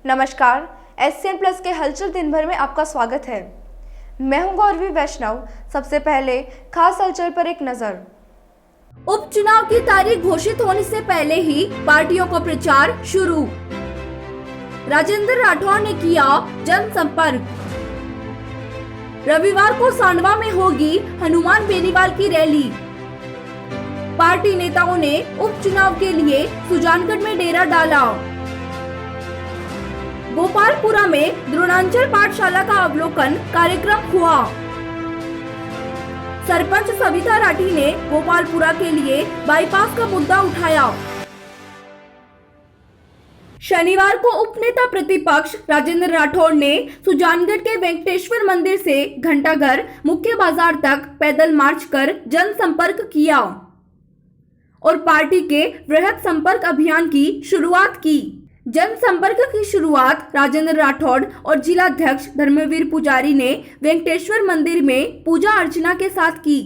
नमस्कार, SCN plus के हलचल दिन भर में आपका स्वागत है। मैं हूं गौरवी वैष्णव। सबसे पहले खास हलचल पर एक नजर। उपचुनाव की तारीख घोषित होने से पहले ही पार्टियों का प्रचार शुरू। राजेंद्र राठौड़ ने किया जनसंपर्क। रविवार को सांडवा में होगी हनुमान बेनीवाल की रैली। पार्टी नेताओं ने उपचुनाव के लिए सुजानगढ़ में डेरा डाला। गोपालपुरा में द्रोणांचल पाठशाला का अवलोकन कार्यक्रम हुआ। सरपंच सविता राठी ने गोपालपुरा के लिए बाईपास का मुद्दा उठाया। शनिवार को उपनेता प्रतिपक्ष राजेंद्र राठौड़ ने सुजानगढ़ के वेंकटेश्वर मंदिर से घंटाघर मुख्य बाजार तक पैदल मार्च कर जनसंपर्क किया और पार्टी के वृहद संपर्क अभियान की शुरुआत की। जनसंपर्क की शुरुआत राजेंद्र राठौड़ और जिलाध्यक्ष धर्मवीर पुजारी ने वेंकटेश्वर मंदिर में पूजा अर्चना के साथ की।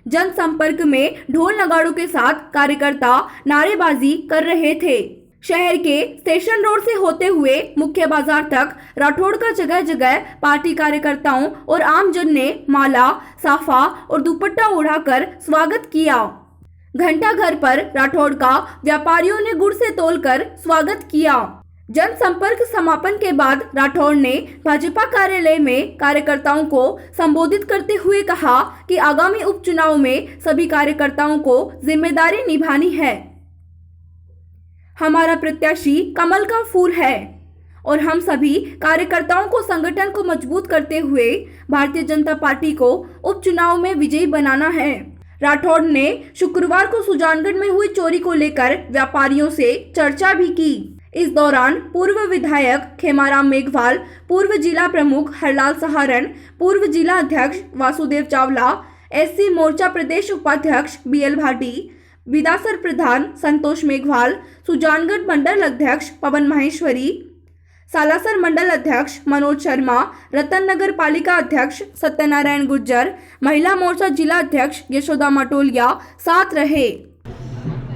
जनसंपर्क में ढोल नगाड़ों के साथ कार्यकर्ता नारेबाजी कर रहे थे। शहर के स्टेशन रोड से होते हुए मुख्य बाजार तक राठौड़ का जगह जगह पार्टी कार्यकर्ताओं और आमजन ने माला, साफा और दुपट्टा ओढ़ाकर स्वागत किया। घंटाघर पर राठौड़ का व्यापारियों ने गुड़ से तोलकर स्वागत किया। जनसंपर्क समापन के बाद राठौड़ ने भाजपा कार्यालय में कार्यकर्ताओं को संबोधित करते हुए कहा कि आगामी उपचुनाव में सभी कार्यकर्ताओं को जिम्मेदारी निभानी है। हमारा प्रत्याशी कमल का फूल है और हम सभी कार्यकर्ताओं को संगठन को मजबूत करते हुए भारतीय जनता पार्टी को उपचुनाव में विजयी बनाना है। राठौड़ ने शुक्रवार को सुजानगढ़ में हुई चोरी को लेकर व्यापारियों से चर्चा भी की। इस दौरान पूर्व विधायक खेमाराम मेघवाल, पूर्व जिला प्रमुख हरलाल सहारण, पूर्व जिला अध्यक्ष वासुदेव चावला, एससी मोर्चा प्रदेश उपाध्यक्ष बीएल भाटी, विदासर प्रधान संतोष मेघवाल, सुजानगढ़ मंडल अध्यक्ष पवन माहेश्वरी, सालासर मंडल अध्यक्ष मनोज शर्मा, रतन नगर पालिका अध्यक्ष सत्यनारायण गुर्जर, महिला मोर्चा जिला अध्यक्ष यशोदा मटोलिया साथ रहे।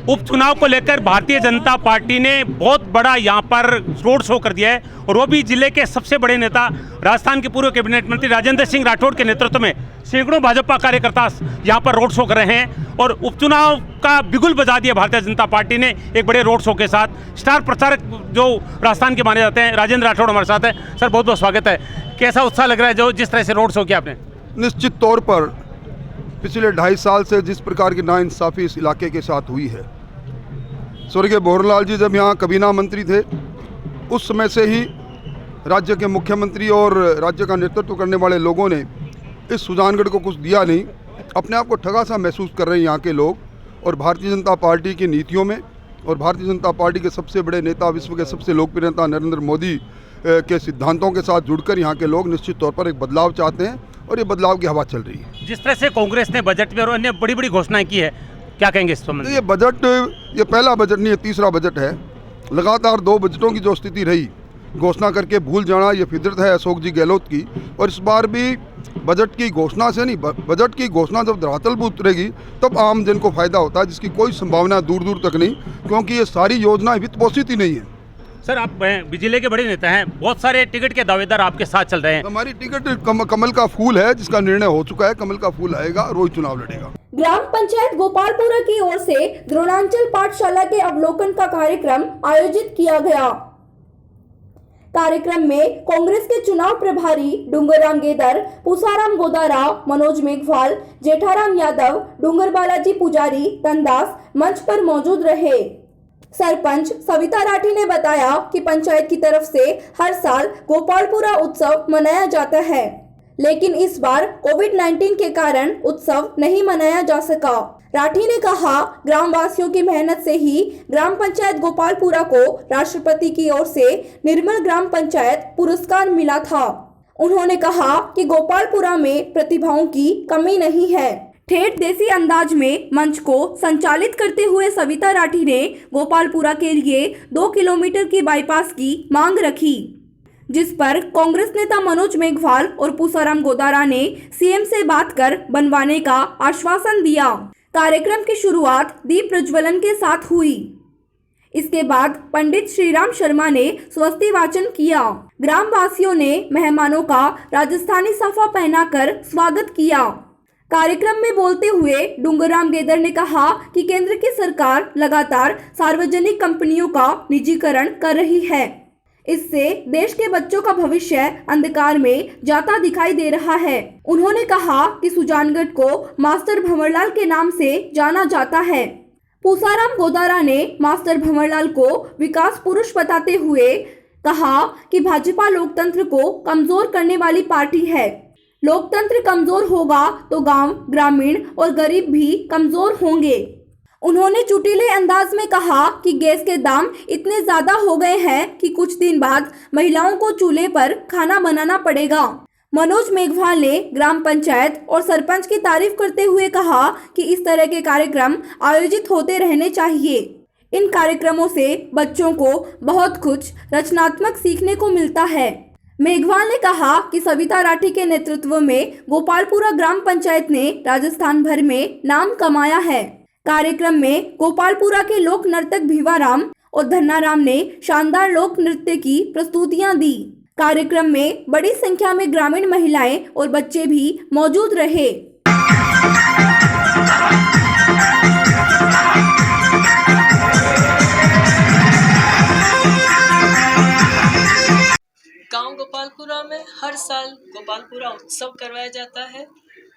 उपचुनाव को लेकर भारतीय जनता पार्टी ने बहुत बड़ा यहाँ पर रोड शो कर दिया है और वो भी जिले के सबसे बड़े नेता राजस्थान के पूर्व कैबिनेट मंत्री राजेंद्र सिंह राठौड़ के नेतृत्व में सैकड़ों भाजपा कार्यकर्ता यहाँ पर रोड शो कर रहे हैं और उपचुनाव का बिगुल बजा दिया भारतीय जनता पार्टी ने एक बड़े रोड शो के साथ। स्टार प्रचारक जो राजस्थान के माने जाते हैं राजेंद्र राठौड़ हमारे साथ है। सर, बहुत बहुत स्वागत है। कैसा उत्साह लग रहा है जो जिस तरह से रोड शो किया आपने? निश्चित तौर पर पिछले 2.5 साल से जिस प्रकार की नाइंसाफ़ी इस इलाके के साथ हुई है, स्वर्गीय भंवरलाल जी जब यहाँ कबीना मंत्री थे उस समय से ही राज्य के मुख्यमंत्री और राज्य का नेतृत्व करने वाले लोगों ने इस सुजानगढ़ को कुछ दिया नहीं। अपने आप को ठगा सा महसूस कर रहे हैं यहाँ के लोग और भारतीय जनता पार्टी की नीतियों में और भारतीय जनता पार्टी के सबसे बड़े नेता, विश्व के सबसे लोकप्रिय नेता नरेंद्र मोदी के सिद्धांतों के साथ जुड़कर यहाँ के लोग निश्चित तौर पर एक बदलाव चाहते हैं और ये बदलाव की हवा चल रही है। जिस तरह से कांग्रेस ने बजट में और अन्य बड़ी बड़ी घोषणाएं की है, क्या कहेंगे इस संबंध में? ये बजट, ये पहला बजट नहीं है, तीसरा बजट है। लगातार 2 बजटों की जो स्थिति रही, घोषणा करके भूल जाना, ये फितरत है अशोक जी गहलोत की। और इस बार भी बजट की घोषणा से नहीं, बजट की घोषणा जब धरातल पर उतरेगी तब आम जन को फायदा होता है, जिसकी कोई संभावना दूर दूर तक नहीं, क्योंकि ये सारी योजनाएं वित्त पोषित ही नहीं है। सर, आप जिले के बड़े नेता हैं, बहुत सारे टिकट के दावेदार आपके साथ चल रहे हैं। हमारी टिकट कमल का फूल है, जिसका निर्णय हो चुका है। कमल का फूल आएगा और वही चुनाव लड़ेगा। ग्राम पंचायत गोपालपुरा की ओर से द्रोणांचल पाठशाला के अवलोकन का कार्यक्रम आयोजित किया गया। कार्यक्रम में कांग्रेस के चुनाव प्रभारी डूंगरराम गेदर, पूसाराम गोदारा, मनोज मेघवाल, जेठाराम यादव, डूंगर बालाजी पुजारी, तनदास मंच पर मौजूद रहे। सरपंच सविता राठी ने बताया कि पंचायत की तरफ से हर साल गोपालपुरा उत्सव मनाया जाता है, लेकिन इस बार कोविड-19 के कारण उत्सव नहीं मनाया जा सका। राठी ने कहा, ग्रामवासियों की मेहनत से ही ग्राम पंचायत गोपालपुरा को राष्ट्रपति की ओर से निर्मल ग्राम पंचायत पुरस्कार मिला था। उन्होंने कहा कि गोपालपुरा में प्रतिभाओं की कमी नहीं है। ठेठ देसी अंदाज में मंच को संचालित करते हुए सविता राठी ने गोपालपुरा के लिए 2 किलोमीटर की बाईपास की मांग रखी, जिस पर कांग्रेस नेता मनोज मेघवाल और पूसाराम गोदारा ने सीएम से बात कर बनवाने का आश्वासन दिया। कार्यक्रम की शुरुआत दीप प्रज्वलन के साथ हुई। इसके बाद पंडित श्रीराम शर्मा ने स्वस्ति वाचन किया। ग्राम वासियों ने मेहमानों का राजस्थानी साफा पहनाकर स्वागत किया। कार्यक्रम में बोलते हुए डूंगरराम गेदर ने कहा कि केंद्र की सरकार लगातार सार्वजनिक कंपनियों का निजीकरण कर रही है। इससे देश के बच्चों का भविष्य अंधकार में जाता दिखाई दे रहा है। उन्होंने कहा कि सुजानगढ़ को मास्टर भंवरलाल के नाम से जाना जाता है। पूसाराम गोदारा ने मास्टर भंवरलाल को विकास पुरुष बताते हुए कहा कि भाजपा लोकतंत्र को कमजोर करने वाली पार्टी है। लोकतंत्र कमजोर होगा तो गांव, ग्रामीण और गरीब भी कमजोर होंगे। उन्होंने चुटीले अंदाज में कहा कि गैस के दाम इतने ज्यादा हो गए हैं कि कुछ दिन बाद महिलाओं को चूल्हे पर खाना बनाना पड़ेगा। मनोज मेघवाल ने ग्राम पंचायत और सरपंच की तारीफ करते हुए कहा कि इस तरह के कार्यक्रम आयोजित होते रहने चाहिए। इन कार्यक्रमों से बच्चों को बहुत कुछ रचनात्मक सीखने को मिलता है। मेघवाल ने कहा कि सविता राठी के नेतृत्व में गोपालपुरा ग्राम पंचायत ने राजस्थान भर में नाम कमाया है। कार्यक्रम में गोपालपुरा के लोक नर्तक भीवाराम और धन्नाराम ने शानदार लोक नृत्य की प्रस्तुतियां दी। कार्यक्रम में बड़ी संख्या में ग्रामीण महिलाएं और बच्चे भी मौजूद रहे। गांव गोपालपुरा में हर साल गोपालपुरा उत्सव करवाया जाता है।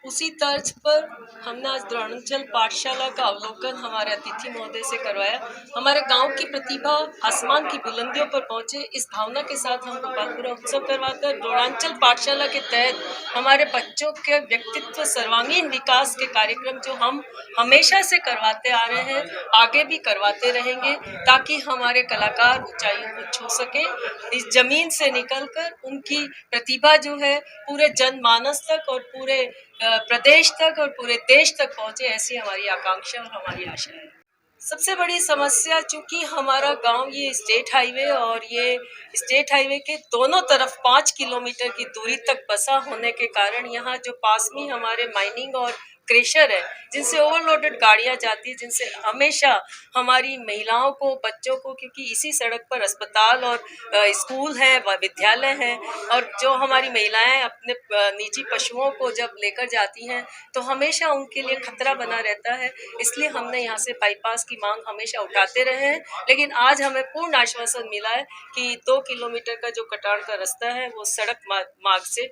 उसी तर्ज पर हमने आज द्रोणांचल पाठशाला का अवलोकन हमारे अतिथि महोदय से करवाया। हमारे गांव की प्रतिभा आसमान की बुलंदियों पर पहुंचे, इस भावना के साथ हम गोपालपुरा उत्सव करवाकर द्रोणांचल पाठशाला के तहत हमारे बच्चों के व्यक्तित्व सर्वांगीण विकास के कार्यक्रम जो हम हमेशा से करवाते आ रहे हैं, आगे भी करवाते रहेंगे, ताकि हमारे कलाकार ऊंचाइयों को छू सके। इस जमीन से निकलकर उनकी प्रतिभा जो है पूरे जनमानस तक और पूरे प्रदेश तक और पूरे देश तक पहुंचे, ऐसी हमारी आकांक्षा और हमारी आशा है। सबसे बड़ी समस्या, चूंकि हमारा गांव ये स्टेट हाईवे और ये स्टेट हाईवे के दोनों तरफ 5 किलोमीटर की दूरी तक बसा होने के कारण यहाँ जो पास में हमारे माइनिंग और क्रेशर है, जिनसे ओवरलोडेड गाड़ियाँ जाती है, जिनसे हमेशा हमारी महिलाओं को, बच्चों को, क्योंकि इसी सड़क पर अस्पताल और स्कूल हैं, विद्यालय हैं, और जो हमारी महिलाएं अपने निजी पशुओं को जब लेकर जाती हैं तो हमेशा उनके लिए खतरा बना रहता है। इसलिए हमने यहाँ से बाईपास की मांग हमेशा उठाते रहे हैं, लेकिन आज हमें पूर्ण आश्वासन मिला है कि 2 किलोमीटर का जो कटान का रास्ता है वो सड़क मार्ग से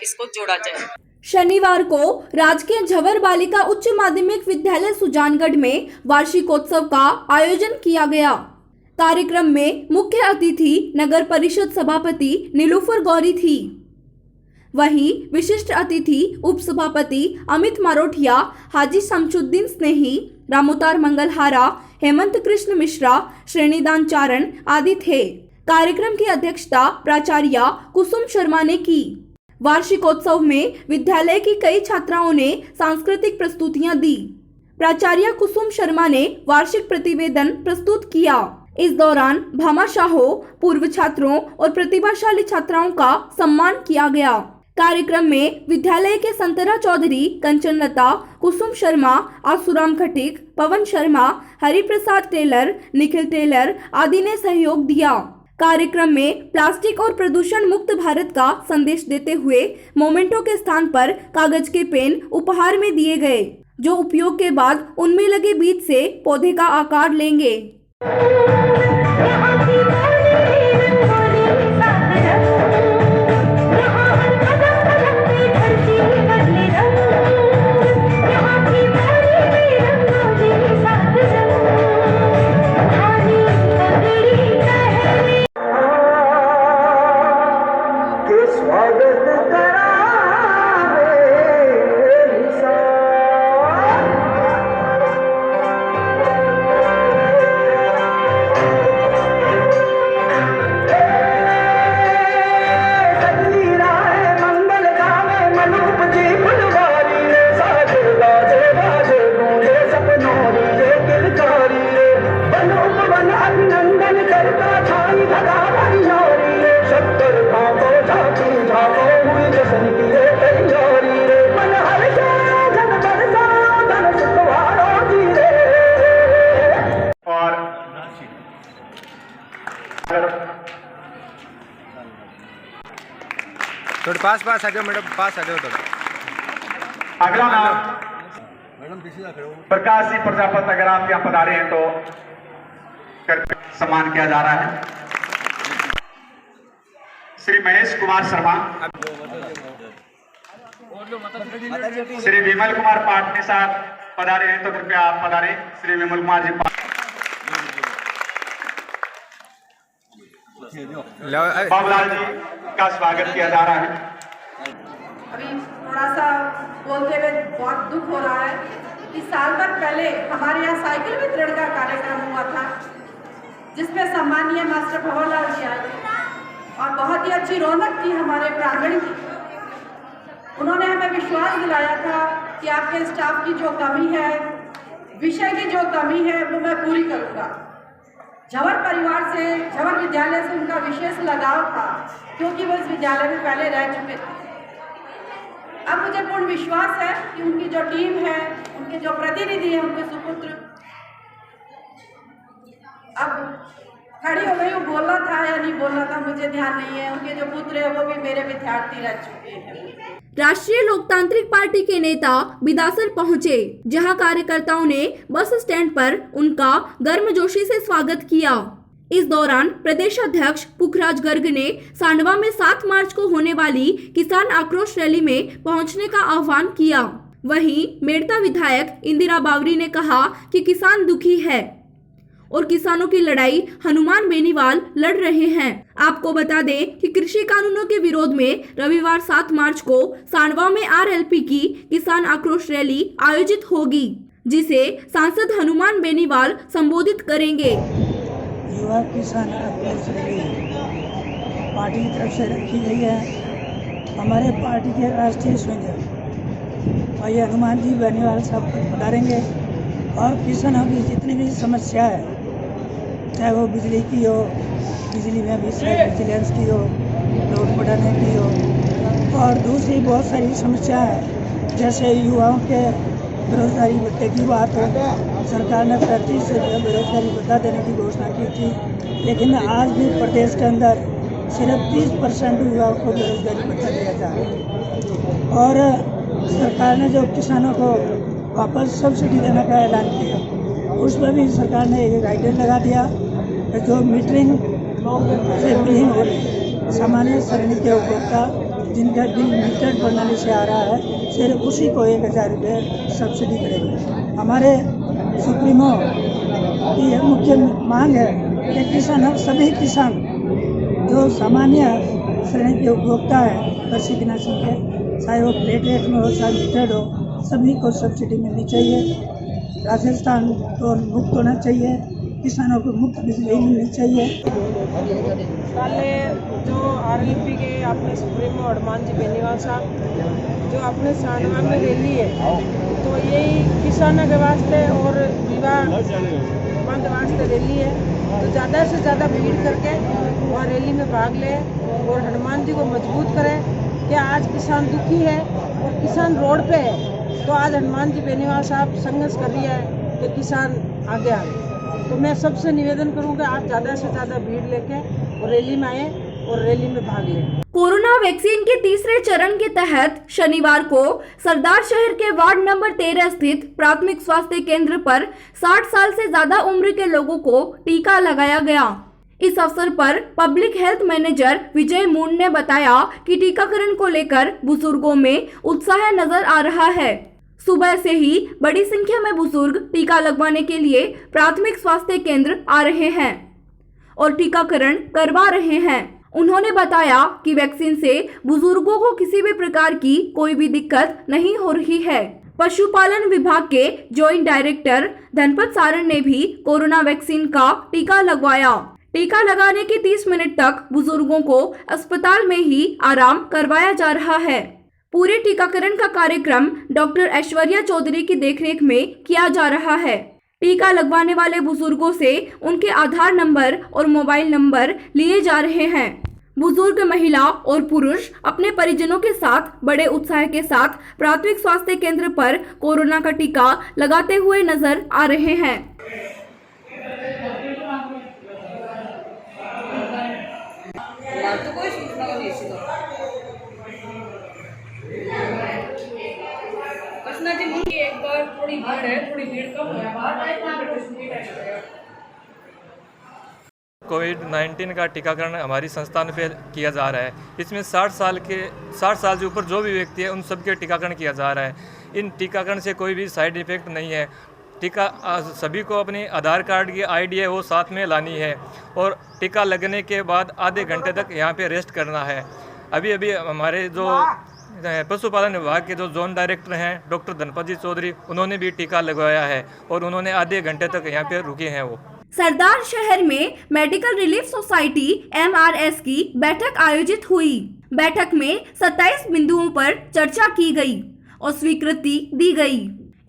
इसको जोड़ा जाए। शनिवार को राजकीय झवर बालिका उच्च माध्यमिक विद्यालय सुजानगढ़ में वार्षिकोत्सव का आयोजन किया गया। कार्यक्रम में मुख्य अतिथि नगर परिषद सभापति नीलूफर गौरी थी। वहीं विशिष्ट अतिथि उप सभापति अमित मारोठिया, हाजी शमशुद्दीन स्नेही, रामोतार मंगलहारा, हेमंत कृष्ण मिश्रा, श्रेणीदान चारण आदि थे। कार्यक्रम की अध्यक्षता प्राचार्य कुसुम शर्मा ने की। वार्षिकोत्सव में विद्यालय की कई छात्राओं ने सांस्कृतिक प्रस्तुतियां दी। प्राचार्य कुसुम शर्मा ने वार्षिक प्रतिवेदन प्रस्तुत किया। इस दौरान भामाशाहों, पूर्व छात्रों और प्रतिभाशाली छात्राओं का सम्मान किया गया। कार्यक्रम में विद्यालय के संतरा चौधरी, कंचन लता, कुसुम शर्मा, आसुराम खटीक, पवन शर्मा, हरिप्रसाद टेलर, निखिल टेलर आदि ने सहयोग दिया। कार्यक्रम में प्लास्टिक और प्रदूषण मुक्त भारत का संदेश देते हुए मोमेंटो के स्थान पर कागज के पेन उपहार में दिए गए, जो उपयोग के बाद उनमें लगे बीज से पौधे का आकार लेंगे। पास आ जाओ मैडम, पास आ जाओ थोड़ा। अगला नाम प्रकाश सिंह प्रजापति, अगर आप यहाँ पधारे हैं तो सम्मान किया जा रहा है। श्री महेश कुमार शर्मा, श्री विमल कुमार पाटनी साहब पधारे हैं तो कृपया आप पधारे। श्री विमल कुमार जी बाबूलाल जी का स्वागत किया जा रहा है। अभी थोड़ा सा बोलते हुए बहुत दुख हो रहा है कि साल भर पहले हमारे यहाँ साइकिल वितरण का कार्यक्रम हुआ था, जिसमें सम्मानीय मास्टर भंवरलाल जी आए थे और बहुत ही अच्छी रौनक थी हमारे प्रांगण की। उन्होंने हमें विश्वास दिलाया था कि आपके स्टाफ की जो कमी है, विषय की जो कमी है, वो मैं पूरी करूँगा। झंवर परिवार से, झंवर विद्यालय से उनका विशेष लगाव था, क्योंकि वो इस विद्यालय में पहले रह चुके थे। अब मुझे पूर्ण विश्वास है कि उनकी जो टीम है, उनके जो प्रतिनिधि हैं, उनके सुपुत्र अब खड़ी हो गई। वो बोलना था या नहीं बोलना था मुझे ध्यान नहीं है। उनके जो पुत्र है वो भी मेरे विद्यार्थी रह चुके हैं। राष्ट्रीय लोकतांत्रिक पार्टी के नेता बिदासर पहुंचे, जहां कार्यकर्ताओं ने बस स्टैंड पर उनका गर्मजोशी से स्वागत किया। इस दौरान प्रदेश अध्यक्ष पुखराज गर्ग ने सांडवा में 7 मार्च को होने वाली किसान आक्रोश रैली में पहुंचने का आह्वान किया। वहीं मेड़ता विधायक इंदिरा बावरी ने कहा कि किसान दुखी है और किसानों की लड़ाई हनुमान बेनीवाल लड़ रहे हैं। आपको बता दें कि कृषि कानूनों के विरोध में रविवार 7 मार्च को सांडवा में आरएलपी की किसान आक्रोश रैली आयोजित होगी, जिसे सांसद हनुमान बेनीवाल संबोधित करेंगे। युवा किसान आक्रोश रैली पार्टी की तरफ से रखी गई है। हमारे पार्टी के राष्ट्रीय स्वयं भाई हनुमान जी बेनीवाल साहब पधारेंगे और किसानों की जितनी भी समस्या है, चाहे वो बिजली की हो, बिजली में भी विजिलेंस की हो, रोड बढ़ाने की हो, और दूसरी बहुत सारी समस्या है, जैसे युवाओं के बेरोजगारी भत्ते की बात हो। सरकार ने 35% बेरोजगारी भत्ता देने की घोषणा की थी, लेकिन आज भी प्रदेश के अंदर सिर्फ 30% युवाओं को बेरोजगारी भत्ता दिया जा रहा है। और सरकार ने जो किसानों को वापस सब्सिडी देने का ऐलान किया, उसमें भी सरकार ने एक गाइडलाइन लगा दिया कि जो मीटरिंग से बिलिंग हो रही है, सामान्य श्रेणी के उपभोक्ता जिनका बिल मीटर प्रणाली से आ रहा है, सिर्फ उसी को 1000 रुपये सब्सिडी करेगी। हमारे सुप्रीमो की मुख्य मांग है कि सभी किसान जो सामान्य श्रेणी के उपभोक्ता है कृषि कीटनाशक के, चाहे वो प्लेट रेट में हो, चाहे मीटर्ड हो, सभी को सब्सिडी मिलनी चाहिए। राजस्थान तो मुक्त होना चाहिए, किसानों को मुफ्त बिजली मिलनी चाहिए। कल जो आरएलपी के अपने सुप्रीमो हनुमान जी बेनीवाल साहब जो अपने सांडवा में रैली है, तो यही किसानों के वास्ते और विवाह बंद वास्ते रैली है। तो ज़्यादा से ज़्यादा भीड़ करके वहाँ रैली में भाग ले और हनुमान जी को मजबूत करें कि आज किसान दुखी है और किसान रोड पे है। तो आज हनुमान जी बेनीवाल साहब संघर्ष कर रही है कि किसान आगे आए। तो मैं सबसे निवेदन करूँगा आप ज़्यादा से ज़्यादा भीड़ लेके और रैली में आए और रैली में भाग लें। कोरोना वैक्सीन के तीसरे चरण के तहत शनिवार को सरदार शहर के वार्ड नंबर 13 स्थित प्राथमिक स्वास्थ्य केंद्र पर 60 साल से ज्यादा उम्र के लोगों को टीका लगाया गया। इस अवसर पर पब्लिक हेल्थ मैनेजर विजय मून ने बताया कि टीकाकरण को लेकर बुजुर्गों में उत्साह नजर आ रहा है। सुबह से ही बड़ी संख्या में बुजुर्ग टीका लगवाने के लिए प्राथमिक स्वास्थ्य केंद्र आ रहे हैं और टीकाकरण करवा रहे हैं। उन्होंने बताया कि वैक्सीन से बुजुर्गों को किसी भी प्रकार की कोई भी दिक्कत नहीं हो रही है। पशुपालन विभाग के जॉइंट डायरेक्टर धनपत सारण ने भी कोरोना वैक्सीन का टीका लगवाया। टीका लगाने के 30 मिनट तक बुजुर्गों को अस्पताल में ही आराम करवाया जा रहा है। पूरे टीकाकरण का कार्यक्रम डॉक्टर ऐश्वर्या चौधरी की देखरेख में किया जा रहा है। टीका लगवाने वाले बुजुर्गों से उनके आधार नंबर और मोबाइल नंबर लिए जा रहे हैं। बुजुर्ग महिला और पुरुष अपने परिजनों के साथ बड़े उत्साह के साथ प्राथमिक स्वास्थ्य केंद्र पर कोरोना का टीका लगाते हुए नजर आ रहे हैं। एक बार थोड़ी भीड़ है, थोड़ी भीड़ कम है बाहर। कोविड-19 का टीकाकरण हमारी संस्थान पे किया जा रहा है। इसमें 60 साल से ऊपर जो भी व्यक्ति है उन सबके टीकाकरण किया जा रहा है। इन टीकाकरण से कोई भी साइड इफ़ेक्ट नहीं है। टीका सभी को अपनी आधार कार्ड की आईडी है वो साथ में लानी है और टीका लगने के बाद आधे घंटे तक यहाँ पे रेस्ट करना है। अभी हमारे जो पशुपालन विभाग के जो जोन डायरेक्टर हैं डॉक्टर धनपत जी चौधरी, उन्होंने भी टीका लगवाया है और उन्होंने आधे घंटे तक यहाँ पे रुके हैं वो। सरदार शहर में मेडिकल रिलीफ सोसाइटी MRS की बैठक आयोजित हुई। बैठक में 27 बिंदुओं पर चर्चा की गई और स्वीकृति दी गई।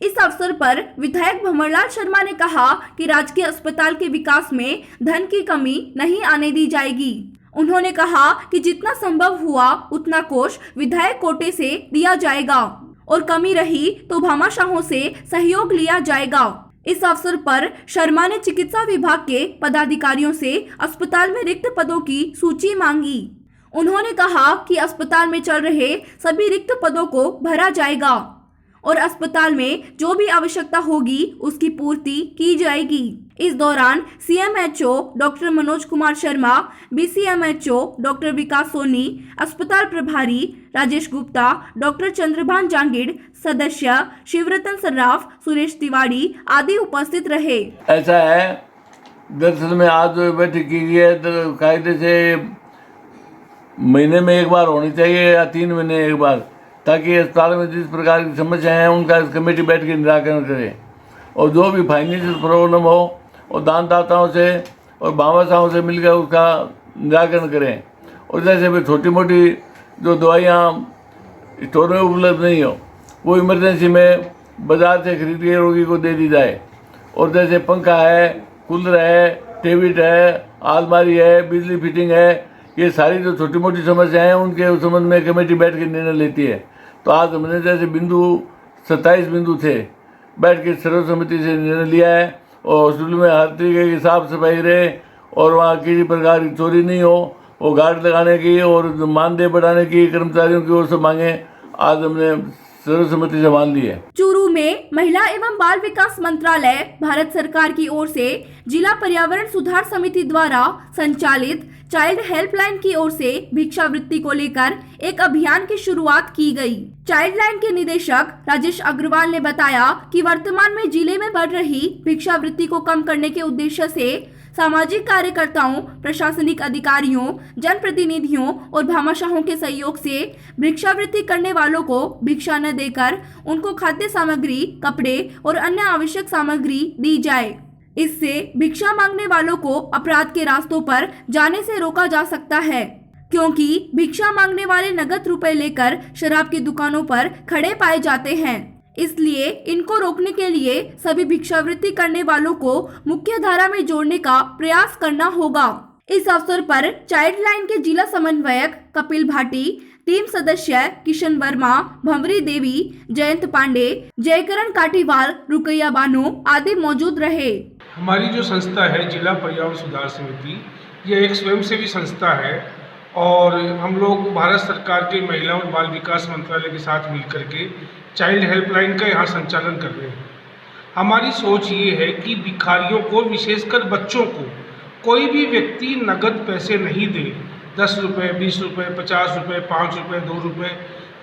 इस अवसर पर विधायक भंवरलाल शर्मा ने कहा कि राजकीय अस्पताल के विकास में धन की कमी नहीं आने दी जाएगी। उन्होंने कहा कि जितना संभव हुआ उतना कोष विधायक कोटे से दिया जाएगा और कमी रही तो भामाशाहों से सहयोग लिया जाएगा। इस अवसर पर शर्मा ने चिकित्सा विभाग के पदाधिकारियों से अस्पताल में रिक्त पदों की सूची मांगी। उन्होंने कहा कि अस्पताल में चल रहे सभी रिक्त पदों को भरा जाएगा और अस्पताल में जो भी आवश्यकता होगी उसकी पूर्ति की जाएगी। इस दौरान CMHO doctor Manoj Kumar Sharma, BCMHO doctor Vikas Soni, अस्पताल प्रभारी राजेश गुप्ता, डॉक्टर चंद्रभान जांगिड़, सदस्य शिवरतन सर्राफ, सुरेश तिवारी आदि उपस्थित रहे। ऐसा है, दरअसल में आज जो बैठक की गई है कायदे से महीने में एक बार होनी चाहिए या 3 महीने एक बार, ताकि अस्पताल में जिस प्रकार की समस्या है उनका कमेटी बैठ के निराकरण करे और जो भी फाइनेंशियल प्रॉब्लम हो और दानदाताओं से और भामाशाहों से मिलकर उसका निराकरण करें। और जैसे भी छोटी मोटी जो दवाइयाँ स्टोर में उपलब्ध नहीं हो वो इमरजेंसी में बाज़ार से खरीद के रोगी को दे दी जाए। और जैसे पंखा है, कूलर है, टेबलेट है, अलमारी है, बिजली फिटिंग है, ये सारी जो छोटी मोटी समस्याएं हैं उनके उस संबंध में कमेटी बैठ के निर्णय लेती है। तो आज हमने जैसे 27 बिंदु थे, बैठ के सर्वसम्मति से निर्णय लिया है और हॉस्पिटल में हर तरीके की साफ सफाई रहे और वहाँ किसी प्रकार की चोरी नहीं हो, वो गार्ड लगाने की और मानदेय बढ़ाने की कर्मचारियों की ओर से मांगे आज हमने सर्वसम्मति से मान ली है। चूरू में महिला एवं बाल विकास मंत्रालय भारत सरकार की ओर से जिला पर्यावरण सुधार समिति द्वारा संचालित चाइल्ड हेल्पलाइन की ओर से भिक्षावृत्ति को लेकर एक अभियान की शुरुआत की गई। चाइल्ड लाइन के निदेशक राजेश अग्रवाल ने बताया कि वर्तमान में जिले में बढ़ रही भिक्षावृत्ति को कम करने के उद्देश्य से सामाजिक कार्यकर्ताओं, प्रशासनिक अधिकारियों, जनप्रतिनिधियों और भामाशाहों के सहयोग से भिक्षावृत्ति करने वालों को भिक्षा न देकर उनको खाद्य सामग्री, कपड़े और अन्य आवश्यक सामग्री दी जाए। इससे भिक्षा मांगने वालों को अपराध के रास्तों पर जाने से रोका जा सकता है, क्योंकि भिक्षा मांगने वाले नगद रुपए लेकर शराब की दुकानों पर खड़े पाए जाते हैं। इसलिए इनको रोकने के लिए सभी भिक्षावृत्ति करने वालों को मुख्य धारा में जोड़ने का प्रयास करना होगा। इस अवसर पर चाइल्ड लाइन के जिला समन्वयक कपिल भाटी, टीम सदस्य किशन वर्मा, भंवरी देवी, जयंत पांडे, जयकरण काटीवाल, रुकैया बानो आदि मौजूद रहे। हमारी जो संस्था है जिला पर्यावरण सुधार समिति, ये एक स्वयंसेवी संस्था है और हम लोग भारत सरकार के महिला और बाल विकास मंत्रालय के साथ मिलकर के चाइल्ड हेल्पलाइन का यहाँ संचालन कर रहे हैं। हमारी सोच ये है कि भिखारियों को, विशेषकर बच्चों को, कोई भी व्यक्ति नगद पैसे नहीं दे, 10 रुपये, 20 रुपये, 50 रुपये, 5 रुपये, 2 रुपये,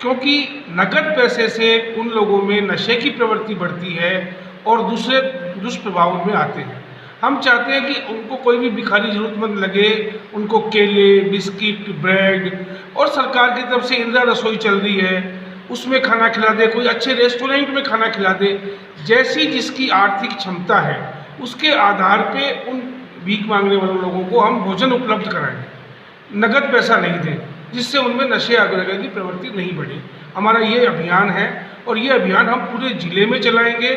क्योंकि नगद पैसे से उन लोगों में नशे की प्रवृत्ति बढ़ती है और दूसरे दुष्प्रभावों में आते हैं। हम चाहते हैं कि उनको कोई भी भिखारी ज़रूरतमंद लगे, उनको केले, बिस्किट, ब्रेड और सरकार की तरफ से इंदिरा रसोई चल रही है उसमें खाना खिला दे, कोई अच्छे रेस्टोरेंट में खाना खिला दे। जैसी जिसकी आर्थिक क्षमता है उसके आधार पे उन भीख मांगने वाले लोगों को हम भोजन उपलब्ध कराएं, नगद पैसा नहीं दें, जिससे उनमें नशे आग्रह की प्रवृत्ति नहीं बढ़े। हमारा ये अभियान है और ये अभियान हम पूरे ज़िले में चलाएंगे।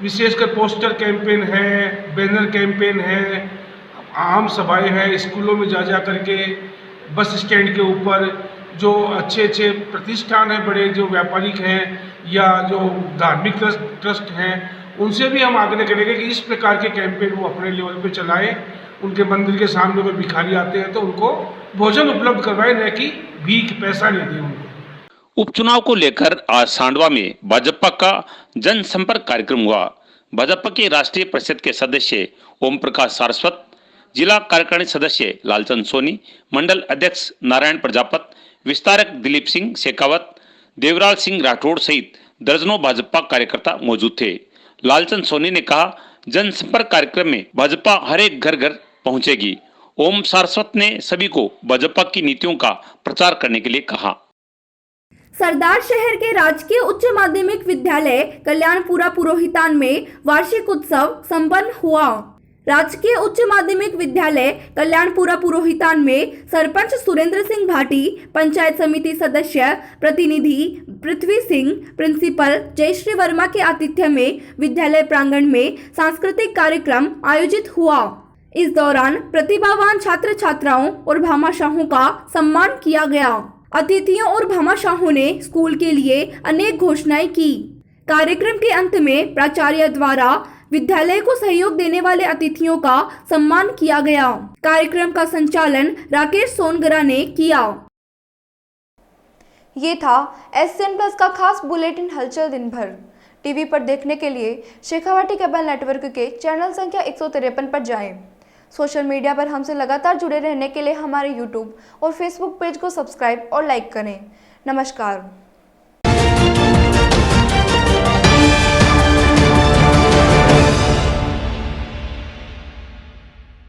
विशेषकर पोस्टर कैंपेन है, बैनर कैंपेन है, आम सभाएं हैं, स्कूलों में जा करके, बस स्टैंड के ऊपर, जो अच्छे अच्छे प्रतिष्ठान हैं, बड़े जो व्यापारिक हैं या जो धार्मिक ट्रस्ट हैं, उनसे भी हम आग्रह करेंगे कि इस प्रकार के कैंपेन वो अपने लेवल पे चलाएं। उनके मंदिर के सामने कोई भिखारी आते हैं तो उनको भोजन उपलब्ध करवाएं, न कि भीख पैसा नहीं दें उनको। उपचुनाव को लेकर आज सांडवा में भाजपा का जनसंपर्क कार्यक्रम हुआ। भाजपा के राष्ट्रीय परिषद के सदस्य ओम प्रकाश सारस्वत, जिला कार्यकारिणी सदस्य लालचंद सोनी, मंडल अध्यक्ष नारायण प्रजापत, विस्तारक दिलीप सिंह शेखावत, देवराल सिंह राठौड़ सहित दर्जनों भाजपा कार्यकर्ता मौजूद थे। लालचंद सोनी ने कहा, जनसंपर्क कार्यक्रम में भाजपा हर एक घर घर पहुंचेगी। ओम सारस्वत ने सभी को भाजपा की नीतियों का प्रचार करने के लिए कहा। सरदार शहर के राजकीय उच्च माध्यमिक विद्यालय कल्याणपुरा पुरोहितान में वार्षिक उत्सव संपन्न हुआ। राजकीय उच्च माध्यमिक विद्यालय कल्याणपुरा पुरोहितान में सरपंच सुरेंद्र सिंह भाटी, पंचायत समिति सदस्य प्रतिनिधि पृथ्वी सिंह, प्रिंसिपल जयश्री वर्मा के आतिथ्य में विद्यालय प्रांगण में सांस्कृतिक कार्यक्रम आयोजित हुआ। इस दौरान प्रतिभावान छात्र छात्राओं और भामाशाहों का सम्मान किया गया। अतिथियों और भामाशाहों ने स्कूल के लिए अनेक घोषणाएं की। कार्यक्रम के अंत में प्राचार्य द्वारा विद्यालय को सहयोग देने वाले अतिथियों का सम्मान किया गया। कार्यक्रम का संचालन राकेश सोनगरा ने किया। ये था SCN प्लस का खास बुलेटिन हलचल दिन भर। टीवी पर देखने के लिए शेखावाटी केबल नेटवर्क के चैनल संख्या 153 पर जाएं। सोशल मीडिया पर हमसे लगातार जुड़े रहने के लिए हमारे YouTube और Facebook पेज को सब्सक्राइब और लाइक करें। नमस्कार।